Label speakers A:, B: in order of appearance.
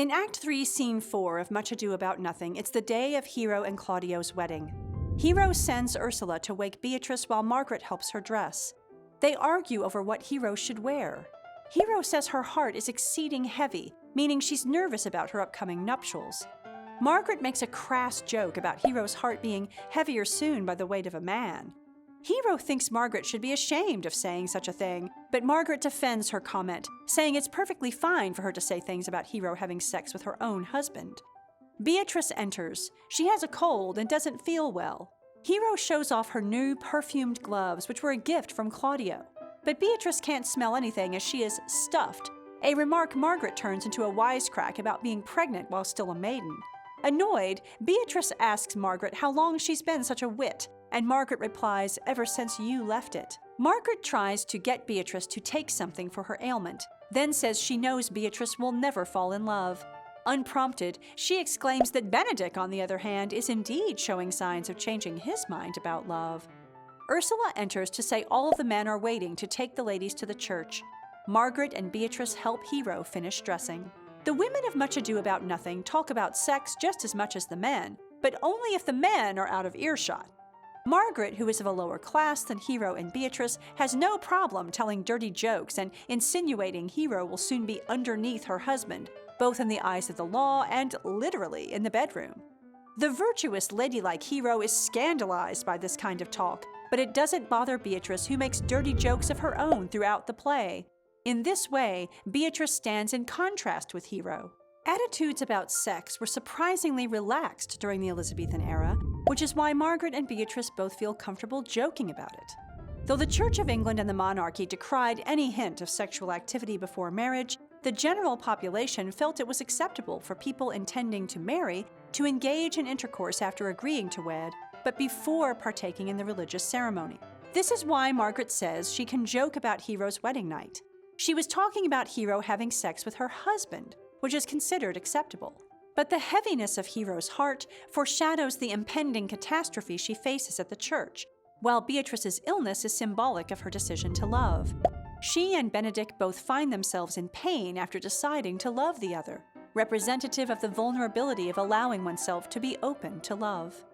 A: In Act 3, Scene 4 of Much Ado About Nothing, it's the day of Hero and Claudio's wedding. Hero sends Ursula to wake Beatrice while Margaret helps her dress. They argue over what Hero should wear. Hero says her heart is exceeding heavy, meaning she's nervous about her upcoming nuptials. Margaret makes a crass joke about Hero's heart being heavier soon by the weight of a man. Hero thinks Margaret should be ashamed of saying such a thing, but Margaret defends her comment, saying it's perfectly fine for her to say things about Hero having sex with her own husband. Beatrice enters. She has a cold and doesn't feel well. Hero shows off her new perfumed gloves, which were a gift from Claudio. But Beatrice can't smell anything as she is stuffed, a remark Margaret turns into a wisecrack about being pregnant while still a maiden. Annoyed, Beatrice asks Margaret how long she's been such a wit, and Margaret replies, "Ever since you left it." Margaret tries to get Beatrice to take something for her ailment, then says she knows Beatrice will never fall in love. Unprompted, she exclaims that Benedick, on the other hand, is indeed showing signs of changing his mind about love. Ursula enters to say all of the men are waiting to take the ladies to the church. Margaret and Beatrice help Hero finish dressing. The women of Much Ado About Nothing talk about sex just as much as the men, but only if the men are out of earshot. Margaret, who is of a lower class than Hero and Beatrice, has no problem telling dirty jokes and insinuating Hero will soon be underneath her husband, both in the eyes of the law and literally in the bedroom. The virtuous, ladylike Hero is scandalized by this kind of talk, but it doesn't bother Beatrice, who makes dirty jokes of her own throughout the play. In this way, Beatrice stands in contrast with Hero. Attitudes about sex were surprisingly relaxed during the Elizabethan era, which is why Margaret and Beatrice both feel comfortable joking about it. Though the Church of England and the monarchy decried any hint of sexual activity before marriage, the general population felt it was acceptable for people intending to marry to engage in intercourse after agreeing to wed, but before partaking in the religious ceremony. This is why Margaret says she can joke about Hero's wedding night. She was talking about Hero having sex with her husband, which is considered acceptable. But the heaviness of Hero's heart foreshadows the impending catastrophe she faces at the church, while Beatrice's illness is symbolic of her decision to love. She and Benedick both find themselves in pain after deciding to love the other, representative of the vulnerability of allowing oneself to be open to love.